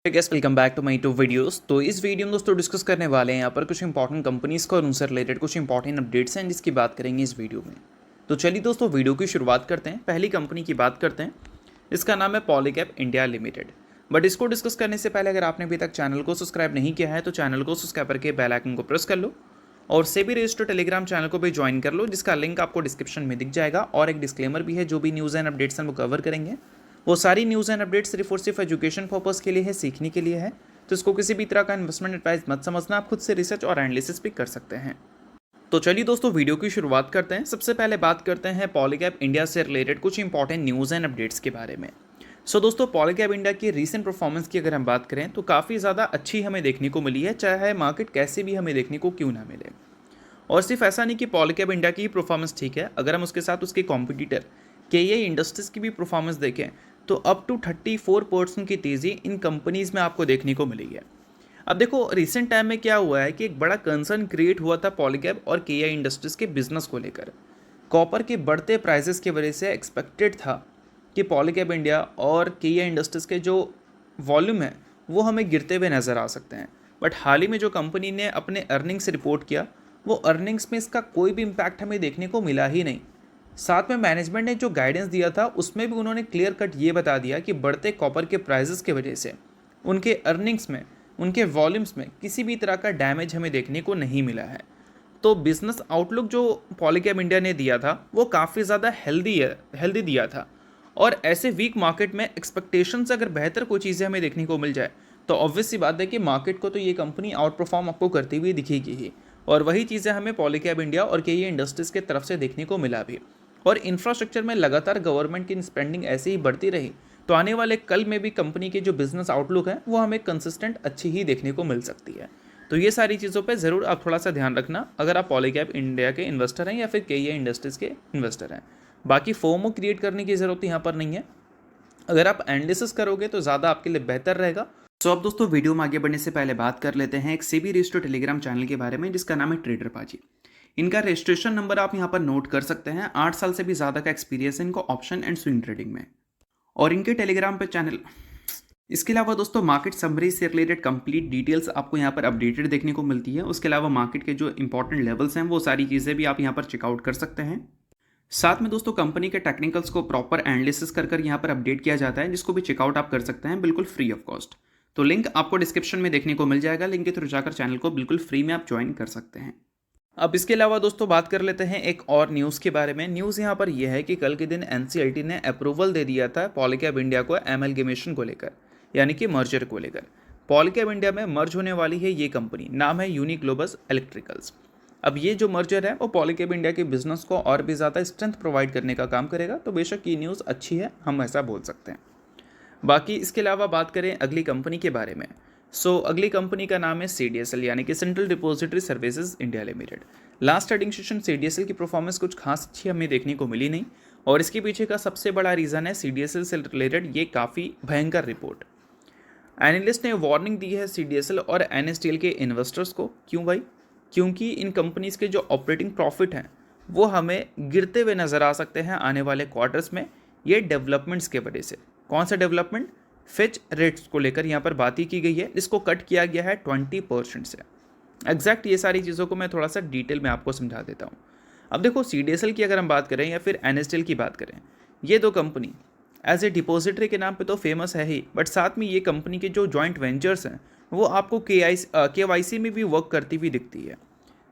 Guess welcome back to my two videos. तो इस video में दोस्तों डिस्कस करने वाले हैं यहाँ पर कुछ इंपॉर्टेंट कंपनीज को और उनसे रिलेटेड कुछ इंपॉर्टेंट अपडेट्स हैं जिसकी बात करेंगे इस वीडियो में। तो चलिए दोस्तों वीडियो की शुरुआत करते हैं। पहली कंपनी की बात करते हैं, इसका नाम है पॉलीकैब इंडिया लिमिटेड। बट इसको डिस्कस करने से पहले अगर आपने अभी तक चैनल को सब्सक्राइब नहीं किया है तो चैनल को सब्सक्राइब करके बेल आइकन को प्रेस कर लो और सेबी रजिस्टर्ड टेलीग्राम चैनल को भी ज्वाइन कर लो, जिसका लिंक आपको डिस्क्रिप्शन में दिख जाएगा। और एक डिस्क्लेमर भी है, जो भी न्यूज़ एंड अपडेट्स हैं वो कवर करेंगे, वो सारी न्यूज़ एंड अपडेट्स सिर्फ और सिर्फ एजुकेशन पर्पस के लिए है, सीखने के लिए है। तो इसको किसी भी तरह का इन्वेस्टमेंट एडवाइस मत समझना, आप खुद से रिसर्च और एनालिसिस भी कर सकते हैं। तो चलिए दोस्तों वीडियो की शुरुआत करते हैं। सबसे पहले बात करते हैं पॉलीकैब इंडिया से रिलेटेड कुछ इंपॉर्टेंट न्यूज़ एंड अपडेट्स के बारे में। दोस्तों पॉलीकैब इंडिया की रीसेंट परफॉर्मेंस की अगर हम बात करें तो काफ़ी ज़्यादा अच्छी हमें देखने को मिली है, चाहे मार्केट कैसे भी हमें देखने को क्यों ना मिले। और सिर्फ ऐसा नहीं कि पॉलीकैब इंडिया की ही परफॉर्मेंस ठीक है, अगर हम उसके साथ उसके कॉम्पिटिटर केईआई इंडस्ट्रीज की भी परफॉर्मेंस देखें तो अप टू 34% की तेज़ी इन कंपनीज़ में आपको देखने को मिली है। अब देखो रिसेंट टाइम में क्या हुआ है कि एक बड़ा कंसर्न क्रिएट हुआ था पॉलीकैब और केईआई इंडस्ट्रीज़ के बिजनेस को लेकर। कॉपर के बढ़ते प्राइसेस की वजह से एक्सपेक्टेड था कि पॉलीकैब इंडिया और केईआई इंडस्ट्रीज़ के जो वॉल्यूम है वो हमें गिरते हुए नज़र आ सकते हैं। बट हाल ही में जो कंपनी ने अपने अर्निंग्स रिपोर्ट किया, वो अर्निंग्स में इसका कोई भी इम्पैक्ट हमें देखने को मिला ही नहीं। साथ में मैनेजमेंट ने जो गाइडेंस दिया था उसमें भी उन्होंने क्लियर कट ये बता दिया कि बढ़ते कॉपर के प्राइसेस की वजह से उनके अर्निंग्स में, उनके वॉल्यूम्स में किसी भी तरह का डैमेज हमें देखने को नहीं मिला है। तो बिजनेस आउटलुक जो पॉलीकैब इंडिया ने दिया था वो काफ़ी ज़्यादा हेल्दी दिया था। और ऐसे वीक मार्केट में एक्सपेक्टेशन से अगर बेहतर कोई चीज़ें हमें देखने को मिल जाए तो ऑब्वियस सी बात है कि मार्केट को तो ये कंपनी आउट परफॉर्म आपको करती हुई दिखेगी ही। और वही चीज़ें हमें पॉलीकैब इंडिया और केईआई इंडस्ट्रीज़ के तरफ से देखने को मिला भी। और इंफ्रास्ट्रक्चर में लगातार गवर्नमेंट की स्पेंडिंग ऐसे ही बढ़ती रही तो आने वाले कल में भी कंपनी के जो बिजनेस आउटलुक है वो हमें कंसिस्टेंट अच्छी ही देखने को मिल सकती है। तो ये सारी चीज़ों पे ज़रूर आप थोड़ा सा ध्यान रखना अगर आप पॉलीकैब इंडिया के इन्वेस्टर हैं या फिर केईआई इंडस्ट्रीज़ के इन्वेस्टर हैं। बाकी फोमो क्रिएट करने की ज़रूरत यहाँ पर नहीं है, अगर आप एनालिसिस करोगे तो ज़्यादा आपके लिए बेहतर रहेगा। अब दोस्तों वीडियो में आगे बढ़ने से पहले बात कर लेते हैं एक सेबी रजिस्टर्ड टेलीग्राम चैनल के बारे में जिसका नाम है ट्रेडर पाजी। इनका रजिस्ट्रेशन नंबर आप यहाँ पर नोट कर सकते हैं। 8 साल से भी ज़्यादा का एक्सपीरियंस है इनको ऑप्शन एंड स्विंग ट्रेडिंग में, और इनके टेलीग्राम पे चैनल। इसके अलावा दोस्तों मार्केट समरी से रिलेटेड कंप्लीट डिटेल्स आपको यहाँ पर अपडेटेड देखने को मिलती है। उसके अलावा मार्केट के जो इंपॉर्टेंट लेवल्स हैं वो सारी चीज़ें भी आप यहाँ पर चेकआउट कर सकते हैं। साथ में दोस्तों कंपनी के टेक्निकल्स को प्रॉपर एनालिसिस कर यहाँ पर अपडेट किया जाता है, जिसको भी चेकआउट आप कर सकते हैं बिल्कुल फ्री ऑफ कॉस्ट। तो लिंक आपको डिस्क्रिप्शन में देखने को मिल जाएगा, लिंक के थ्रू जाकर चैनल को बिल्कुल फ्री में आप ज्वाइन कर सकते हैं। अब इसके अलावा दोस्तों बात कर लेते हैं एक और न्यूज़ के बारे में। न्यूज़ यहाँ पर यह है कि कल के दिन एनसीएलटी ने अप्रूवल दे दिया था पॉलीकैब इंडिया को एमलगेमेशन को लेकर, यानी कि मर्जर को लेकर। पॉलीकैब इंडिया में मर्ज होने वाली है ये कंपनी, नाम है यूनिग्लोबस इलेक्ट्रिकल्स। अब ये जो मर्जर है वो पॉलीकैब इंडिया के बिजनेस को और भी ज़्यादा स्ट्रेंथ प्रोवाइड करने का काम करेगा। तो बेशक ये न्यूज़ अच्छी है, हम ऐसा बोल सकते हैं। बाकी इसके अलावा बात करें अगली कंपनी के बारे में, अगली कंपनी का नाम है CDSL यानी कि central depository services India limited. Last trading session CDSL की परफॉर्मेंस कुछ खास अच्छी हमें देखने को मिली नहीं, और इसके पीछे का सबसे बड़ा रीज़न है CDSL से रिलेटेड ये काफ़ी भयंकर रिपोर्ट। एनालिस्ट ने वार्निंग दी है CDSL और NSDL के इन्वेस्टर्स को। क्यों भाई? क्योंकि इन कंपनीज़ के जो ऑपरेटिंग प्रॉफिट हैं वो हमें गिरते हुए नज़र आ सकते हैं आने वाले क्वार्टर्स में, ये डेवलपमेंट्स के वजह से। कौन सा डेवलपमेंट? फिच रेट्स को लेकर यहाँ पर बात ही की गई है, इसको कट किया गया है 20% से। एग्जैक्ट ये सारी चीज़ों को मैं थोड़ा सा डिटेल में आपको समझा देता हूँ। अब देखो CDSL की अगर हम बात करें या फिर NSDL की बात करें, ये दो कंपनी एज ए डिपॉजिटरी के नाम पे तो फेमस है ही, बट साथ में ये कंपनी के जो जॉइंट वेंचर्स हैं वो आपको KYC में भी वर्क करती हुई दिखती है।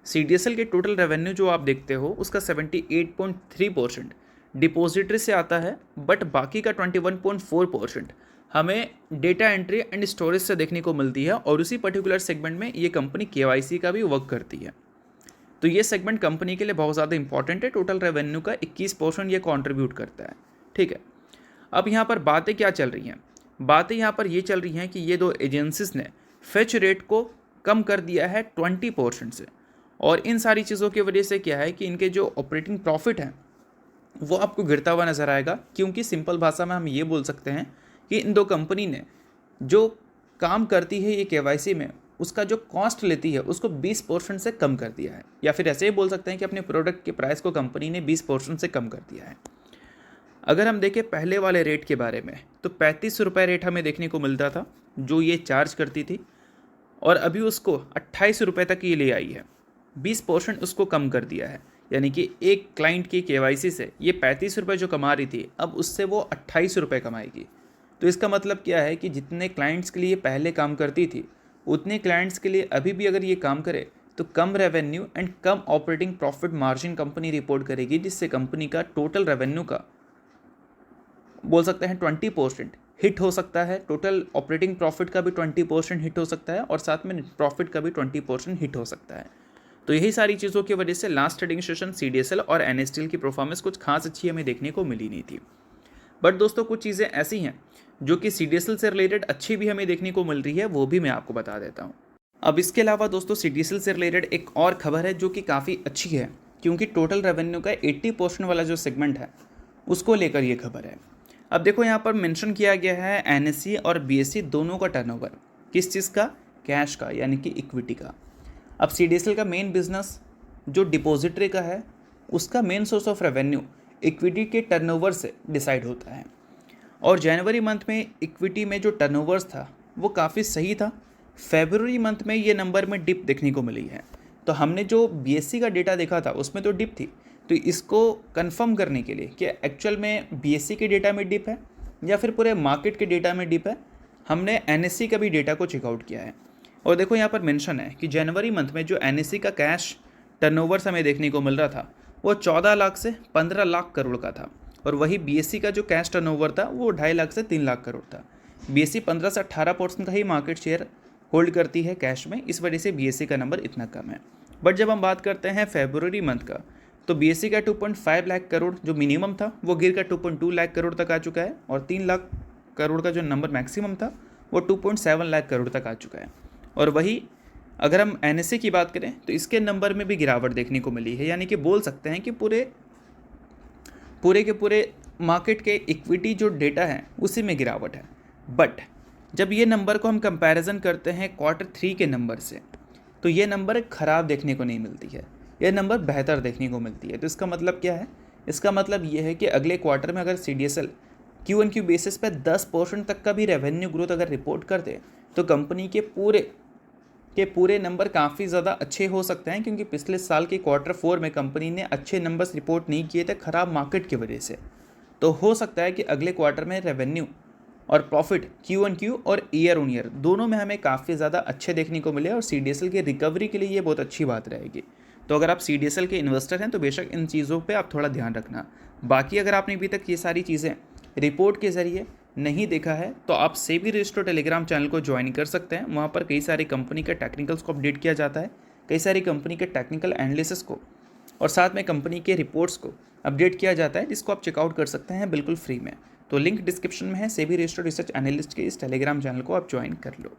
CDSL के टोटल रेवेन्यू जो आप देखते हो उसका 78.3% डिपॉजिटरी से आता है, बट बाकी का 21.4% हमें डेटा एंट्री एंड स्टोरेज से देखने को मिलती है। और उसी पर्टिकुलर सेगमेंट में ये कंपनी KYC का भी वर्क करती है। तो ये सेगमेंट कंपनी के लिए बहुत ज़्यादा इंपॉर्टेंट है। टोटल रेवेन्यू का 21% ये कॉन्ट्रीब्यूट करता है। ठीक है, अब यहाँ पर बातें क्या चल रही हैं? बातें यहाँ पर ये चल रही हैं कि ये दो एजेंसीज ने फिच रेट को कम कर दिया है 20% से, और इन सारी चीज़ों की वजह से क्या है कि इनके जो ऑपरेटिंग प्रॉफिट हैं वो आपको गिरता हुआ नज़र आएगा। क्योंकि सिंपल भाषा में हम ये बोल सकते हैं कि इन दो कंपनी ने जो काम करती है ये KYC में, उसका जो कॉस्ट लेती है उसको 20% से कम कर दिया है, या फिर ऐसे ही बोल सकते हैं कि अपने प्रोडक्ट के प्राइस को कंपनी ने 20% से कम कर दिया है। अगर हम देखें पहले वाले रेट के बारे में तो 35 रुपये रेट हमें देखने को मिलता था जो ये चार्ज करती थी, और अभी उसको 28 रुपये तक ये ले आई है। 20% उसको कम कर दिया है, यानी कि एक क्लाइंट की केवाईसी से ये 35 रुपये जो कमा रही थी अब उससे वो 28 रुपये कमाएगी। तो इसका मतलब क्या है कि जितने क्लाइंट्स के लिए पहले काम करती थी उतने क्लाइंट्स के लिए अभी भी अगर ये काम करे तो कम रेवेन्यू एंड कम operating profit margin company report करेगी, जिससे कंपनी का टोटल रेवेन्यू का बोल सकते हैं 20% हिट हो सकता है, टोटल ऑपरेटिंग प्रॉफिट का भी 20% हिट हो सकता है और साथ में प्रॉफिट का भी 20% हिट हो सकता है। तो यही सारी चीज़ों की वजह से लास्ट ट्रेडिंग सेशन CDSL और NSDL की परफॉर्मेंस कुछ खास अच्छी हमें देखने को मिली नहीं थी। बट दोस्तों कुछ चीज़ें ऐसी हैं जो कि CDSL से रिलेटेड अच्छी भी हमें देखने को मिल रही है, वो भी मैं आपको बता देता हूँ। अब इसके अलावा दोस्तों CDSL से रिलेटेड एक और खबर है जो कि काफ़ी अच्छी है, क्योंकि टोटल रेवेन्यू का 80% वाला जो सेगमेंट है उसको लेकर ये खबर है। अब देखो यहाँ पर मेंशन किया गया है NSE और BSE दोनों का टर्नओवर, किस चीज़ का, कैश का यानी कि इक्विटी का। अब CDSL का मेन बिजनेस जो डिपॉजिटरी का है उसका main source of revenue equity के टर्नओवर से डिसाइड होता है, और जनवरी मंथ में इक्विटी में जो टर्नओवर्स था वो काफ़ी सही था। फेब्रुवरी मंथ में ये नंबर में डिप देखने को मिली है। तो हमने जो BSE का डेटा देखा था उसमें तो डिप थी, तो इसको कंफर्म करने के लिए कि एक्चुअल में BSE के डेटा में डिप है या फिर पूरे मार्केट के डेटा में डिप है, हमने NSE का भी डेटा को चेकआउट किया है। और देखो यहाँ पर मेंशन है कि जनवरी मंथ में जो NSE का कैश टर्नओवर्स हमें देखने को मिल रहा था वो 14 लाख से 15 लाख करोड़ का था, और वही BSE का जो कैश टर्नओवर था वो 2.5 लाख से 3 लाख करोड़ था। BSE 15 से 18% का ही मार्केट शेयर होल्ड करती है कैश में, इस वजह से BSE का नंबर इतना कम है। बट जब हम बात करते हैं फेब्रुवरी मंथ का तो BSE का 2.5 लाख करोड़ जो मिनिमम था वो गिर कर 2.2 लाख करोड़ तक आ चुका है, और 3 लाख करोड़ का जो नंबर मैक्सिमम था वो 2.7 लाख करोड़ तक आ चुका है। और वही अगर हम NSE की बात करें तो इसके नंबर में भी गिरावट देखने को मिली है, यानी कि बोल सकते हैं कि पूरे के पूरे मार्केट के इक्विटी जो डेटा है उसी में गिरावट है। बट जब ये नंबर को हम कंपैरिजन करते हैं Q3 के नंबर से तो ये नंबर ख़राब देखने को नहीं मिलती है, यह नंबर बेहतर देखने को मिलती है। तो इसका मतलब क्या है, इसका मतलब ये है कि अगले क्वार्टर में अगर CDSL Q1Q बेसिस पे 10% तक का भी रेवेन्यू ग्रोथ अगर रिपोर्ट कर दे तो कंपनी के पूरे नंबर काफ़ी ज़्यादा अच्छे हो सकते हैं, क्योंकि पिछले साल के Q4 में कंपनी ने अच्छे नंबर्स रिपोर्ट नहीं किए थे ख़राब मार्केट की वजह से। तो हो सकता है कि अगले क्वार्टर में रेवेन्यू और प्रॉफिट Q1Q और ईयर ऑन ईयर दोनों में हमें काफ़ी ज़्यादा अच्छे देखने को मिले, और CDSL की रिकवरी के लिए ये बहुत अच्छी बात रहेगी। तो अगर आप CDSL के इन्वेस्टर हैं तो बेशक इन चीज़ों पे आप थोड़ा ध्यान रखना। बाकी अगर आपने अभी तक ये सारी चीज़ें रिपोर्ट के ज़रिए नहीं देखा है तो आप सेबी रजिस्टर्ड टेलीग्राम चैनल को ज्वाइन कर सकते हैं। वहाँ पर कई सारी कंपनी के टेक्निकल्स को अपडेट किया जाता है, कई सारी कंपनी के टेक्निकल एनालिसिस को और साथ में कंपनी के रिपोर्ट्स को अपडेट किया जाता है, जिसको आप चेकआउट कर सकते हैं बिल्कुल फ्री में। तो लिंक डिस्क्रिप्शन में है, सेबी रजिस्टर्ड रिसर्च एनालिस्ट के इस टेलीग्राम चैनल को आप ज्वाइन कर लो।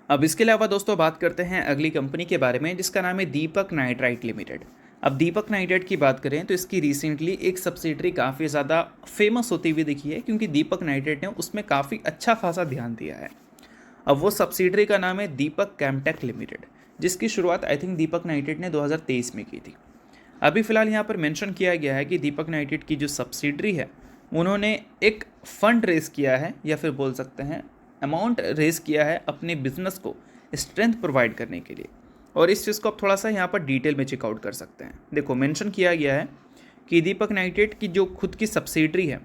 अब इसके अलावा दोस्तों बात करते हैं अगली कंपनी के बारे में, जिसका नाम है दीपक नाइट्राइट लिमिटेड। अब दीपक नाइट्राइट की बात करें तो इसकी रिसेंटली एक सब्सिडरी काफ़ी ज़्यादा फेमस होती हुई दिखी है, क्योंकि दीपक नाइट्राइट ने उसमें काफ़ी अच्छा खासा ध्यान दिया है। अब वो सब्सिडरी का नाम है दीपक केमटेक लिमिटेड, जिसकी शुरुआत आई थिंक दीपक नाइट्राइट ने 2023 में की थी। अभी फ़िलहाल यहाँ पर मेंशन किया गया है कि दीपक नाइट्राइट की जो सब्सिडरी है उन्होंने एक फ़ंड रेज़ किया है, या फिर बोल सकते हैं अमाउंट रेज़ किया है अपने बिजनेस को स्ट्रेंथ प्रोवाइड करने के लिए। और इस चीज़ को आप थोड़ा सा यहाँ पर डिटेल में चेकआउट कर सकते हैं। देखो मेंशन किया गया है कि दीपक नाइट्राइट की जो खुद की सब्सिडरी है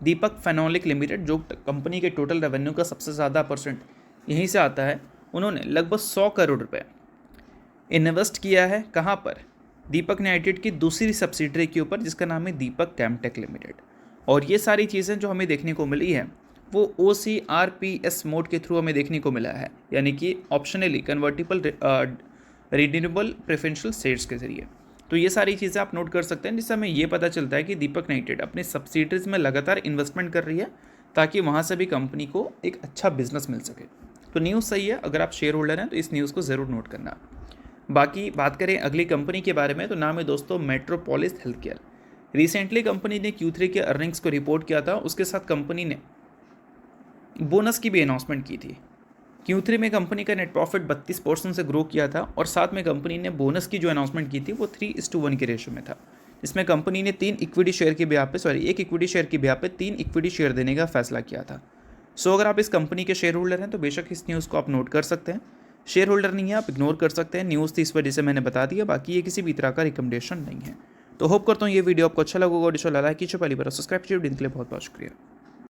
दीपक फेनोलिक लिमिटेड, जो कंपनी के टोटल रेवेन्यू का सबसे ज़्यादा परसेंट यहीं से आता है, उन्होंने लगभग 100 करोड़ रुपये इन्वेस्ट किया है। कहाँ पर, दीपक नाइट्राइट की दूसरी सब्सिडरी के ऊपर, जिसका नाम है दीपक केमटेक लिमिटेड। और ये सारी चीज़ें जो हमें देखने को मिली है वो OCRPS मोड के थ्रू हमें देखने को मिला है, यानी कि optionally convertible redeemable preferential shares के जरिए। तो ये सारी चीज़ें आप नोट कर सकते हैं, जिससे हमें ये पता चलता है कि दीपक नाइट्राइट अपने सब्सिडरीज में लगातार इन्वेस्टमेंट कर रही है, ताकि वहाँ से भी कंपनी को एक अच्छा बिजनेस मिल सके। तो न्यूज़ सही है, अगर आप शेयर होल्डर हैं तो इस न्यूज़ को ज़रूर नोट करना। बाकी बात करें अगली कंपनी के बारे में, तो नाम है दोस्तों metropolis health care. Recently company ने Q3 के अर्निंग्स को रिपोर्ट किया था, उसके साथ कंपनी ने बोनस की भी अनाउंसमेंट की थी। Q3 में कंपनी का नेट प्रॉफिट 32% से ग्रो किया था, और साथ में कंपनी ने बोनस की जो अनाउंसमेंट की थी वो 3:1 के रेशो में था, इसमें कंपनी ने एक इक्विटी शेयर की ब्याह पे 3 इक्विटी शेयर देने का फैसला किया था। सो अगर आप इस कंपनी के शेयर होल्डर हैं तो बेशक इस न्यूज़ को आप नोट कर सकते हैं। शेयर होल्डर नहीं है आप इग्नोर कर सकते हैं, न्यूज़ थी इस वजह से मैंने बता दिया, बाकी ये किसी भी तरह का रिकमेंडेशन नहीं है। तो होप करता हूँ ये वीडियो आपको अच्छा लगा होगा। लाइक कीजिए, पहली बार सब्सक्राइब कीजिए। दिन के लिए बहुत बहुत शुक्रिया।